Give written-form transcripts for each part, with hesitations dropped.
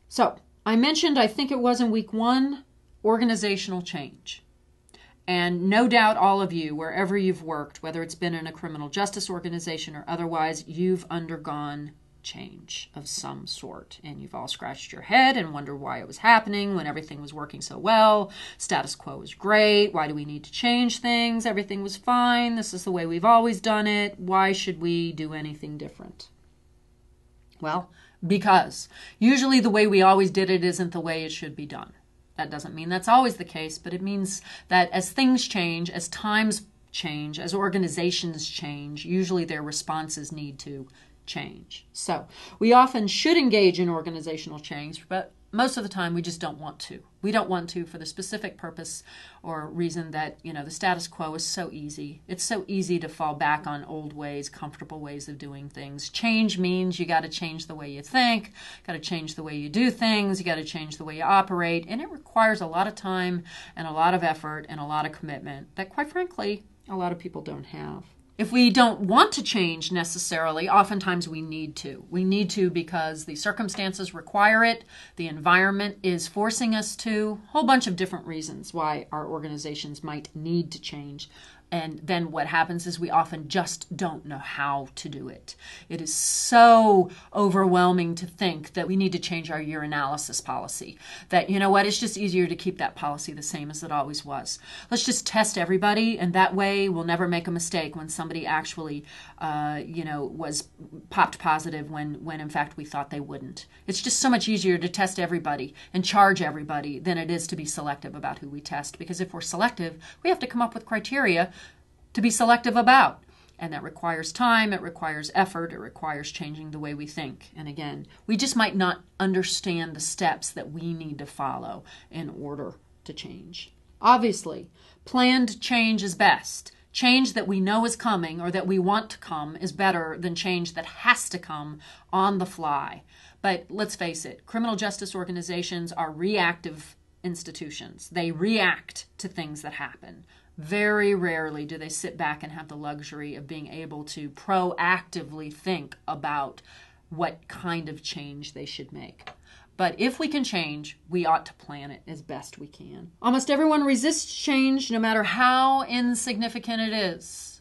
So I mentioned, I think it was in week 1, organizational change. And no doubt all of you, wherever you've worked, whether it's been in a criminal justice organization or otherwise, you've undergone change of some sort. And you've all scratched your head and wondered why it was happening when everything was working so well. Status quo was great. Why do we need to change things? Everything was fine. This is the way we've always done it. Why should we do anything different? Well, because usually the way we always did it isn't the way it should be done. That doesn't mean that's always the case, but it means that as things change, as times change, as organizations change, usually their responses need to change. So we often should engage in organizational change, but most of the time we just don't want to. We don't want to for the specific purpose or reason that, the status quo is so easy. It's so easy to fall back on old ways, comfortable ways of doing things. Change means you got to change the way you think, got to change the way you do things, you got to change the way you operate, and it requires a lot of time and a lot of effort and a lot of commitment that, quite frankly, a lot of people don't have. If we don't want to change necessarily, oftentimes we need to. We need to because the circumstances require it, the environment is forcing us to, a whole bunch of different reasons why our organizations might need to change. And then what happens is we often just don't know how to do it. It is so overwhelming to think that we need to change our year analysis policy. That, it's just easier to keep that policy the same as it always was. Let's just test everybody, and that way we'll never make a mistake when somebody actually, was popped positive when in fact we thought they wouldn't. It's just so much easier to test everybody and charge everybody than it is to be selective about who we test. Because if we're selective, we have to come up with criteria to be selective about. And that requires time, it requires effort, it requires changing the way we think. And again, we just might not understand the steps that we need to follow in order to change. Obviously, planned change is best. Change that we know is coming or that we want to come is better than change that has to come on the fly. But let's face it, criminal justice organizations are reactive institutions. They react to things that happen. Very rarely do they sit back and have the luxury of being able to proactively think about what kind of change they should make. But if we can change, we ought to plan it as best we can. Almost everyone resists change, no matter how insignificant it is.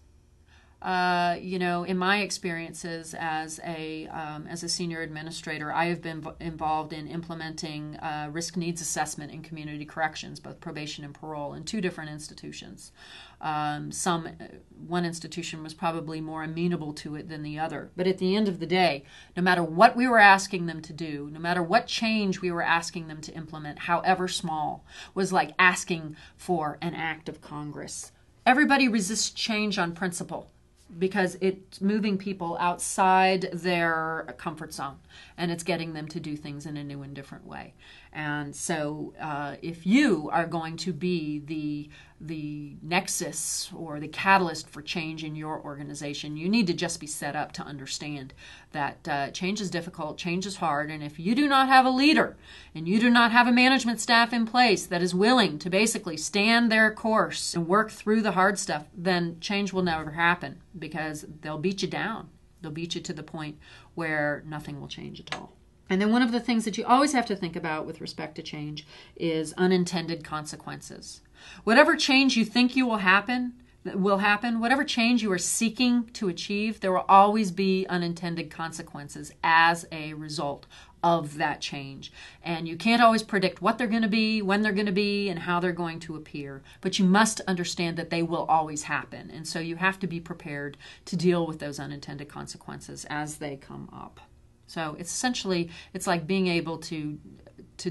In my experiences as a senior administrator, I have been involved in implementing risk needs assessment in community corrections, both probation and parole, in 2 different institutions. One institution was probably more amenable to it than the other. But at the end of the day, no matter what we were asking them to do, no matter what change we were asking them to implement, however small, was like asking for an act of Congress. Everybody resists change on principle, because it's moving people outside their comfort zone and it's getting them to do things in a new and different way. And so if you are going to be the nexus or the catalyst for change in your organization, you need to just be set up to understand that change is difficult, change is hard, and if you do not have a leader and you do not have a management staff in place that is willing to basically stand their course and work through the hard stuff, then change will never happen because they'll beat you down. They'll beat you to the point where nothing will change at all. And then one of the things that you always have to think about with respect to change is unintended consequences. Whatever change you think will happen, whatever change you are seeking to achieve, there will always be unintended consequences as a result of that change. And you can't always predict what they're going to be, when they're going to be, and how they're going to appear. But you must understand that they will always happen. And so you have to be prepared to deal with those unintended consequences as they come up. So it's essentially, it's like being able to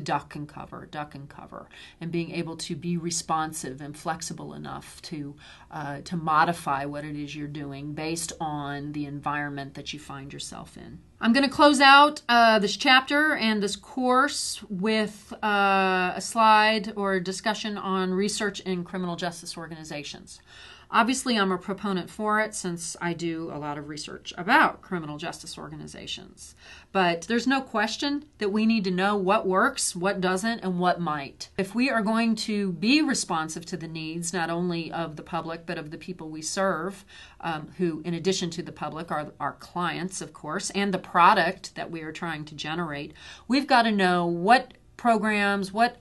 duck and cover, and being able to be responsive and flexible enough to modify what it is you're doing based on the environment that you find yourself in. I'm going to close out this chapter and this course with a slide or a discussion on research in criminal justice organizations. Obviously, I'm a proponent for it since I do a lot of research about criminal justice organizations. But there's no question that we need to know what works, what doesn't, and what might. If we are going to be responsive to the needs not only of the public but of the people we serve, who in addition to the public are our clients, of course, and the product that we are trying to generate, we've got to know what programs, what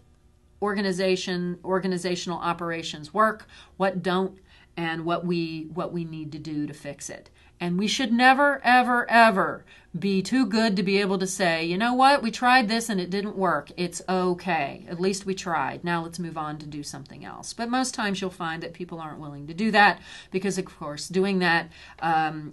organizational operations work, what don't, and what we need to do to fix it. And we should never, ever, ever be too good to be able to say, you know what, we tried this and it didn't work. It's okay. At least we tried. Now let's move on to do something else. But most times you'll find that people aren't willing to do that because, of course, doing that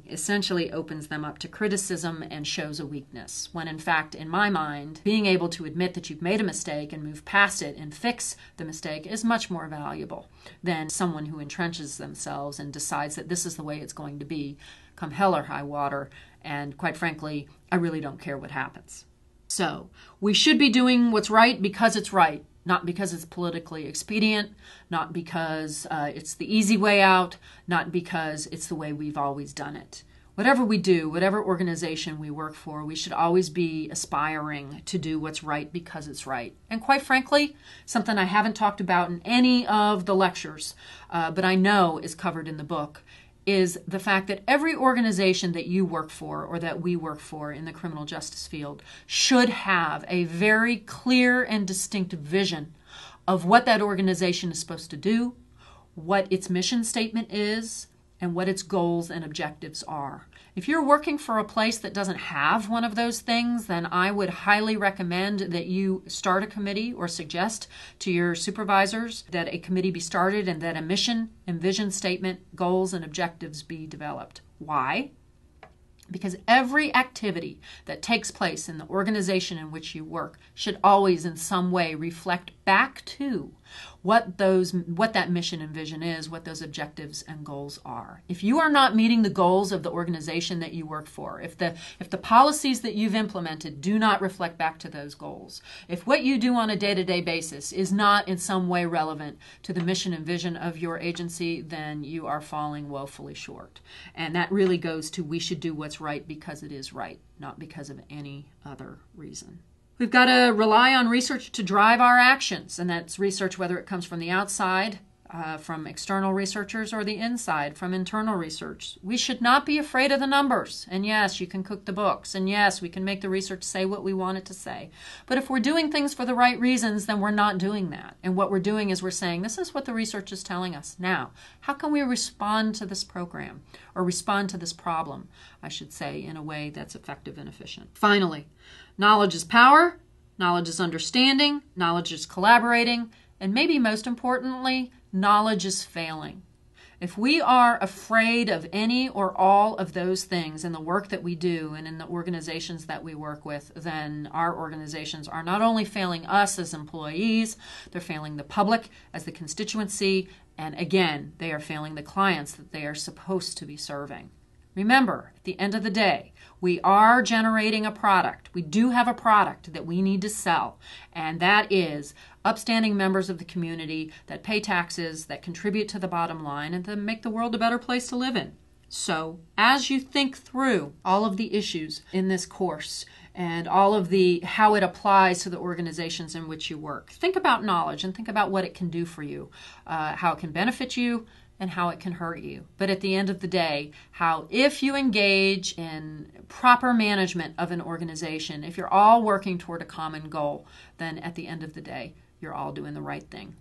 essentially opens them up to criticism and shows a weakness. When in fact, in my mind, being able to admit that you've made a mistake and move past it and fix the mistake is much more valuable than someone who entrenches themselves and decides that this is the way it's going to be, come hell or high water, and quite frankly, I really don't care what happens. So, we should be doing what's right because it's right, not because it's politically expedient, not because it's the easy way out, not because it's the way we've always done it. Whatever we do, whatever organization we work for, we should always be aspiring to do what's right because it's right. And quite frankly, something I haven't talked about in any of the lectures, but I know is covered in the book, is the fact that every organization that you work for or that we work for in the criminal justice field should have a very clear and distinct vision of what that organization is supposed to do, what its mission statement is, and what its goals and objectives are. If you're working for a place that doesn't have one of those things, then I would highly recommend that you start a committee or suggest to your supervisors that a committee be started and that a mission and vision statement, goals and objectives be developed. Why? Because every activity that takes place in the organization in which you work should always in some way reflect back to what that mission and vision is, what those objectives and goals are. If you are not meeting the goals of the organization that you work for, if the policies that you've implemented do not reflect back to those goals, if what you do on a day-to-day basis is not in some way relevant to the mission and vision of your agency, then you are falling woefully short. And that really goes to we should do what's right because it is right, not because of any other reason. We've got to rely on research to drive our actions, and that's research whether it comes from the outside, from external researchers, or the inside, from internal research. We should not be afraid of the numbers. And yes, you can cook the books, and yes, we can make the research say what we want it to say. But if we're doing things for the right reasons, then we're not doing that. And what we're doing is we're saying, this is what the research is telling us. Now, how can we respond to this program, or respond to this problem, I should say, in a way that's effective and efficient? Finally, knowledge is power, knowledge is understanding, knowledge is collaborating, and maybe most importantly, knowledge is failing. If we are afraid of any or all of those things in the work that we do and in the organizations that we work with, then our organizations are not only failing us as employees, they're failing the public as the constituency, and again, they are failing the clients that they are supposed to be serving. Remember, at the end of the day, we are generating a product. We do have a product that we need to sell, and that is upstanding members of the community that pay taxes, that contribute to the bottom line, and that make the world a better place to live in. So, as you think through all of the issues in this course and all of how it applies to the organizations in which you work, think about knowledge and think about what it can do for you, how it can benefit you, and how it can hurt you. But at the end of the day, how if you engage in proper management of an organization, if you're all working toward a common goal, then at the end of the day, you're all doing the right thing.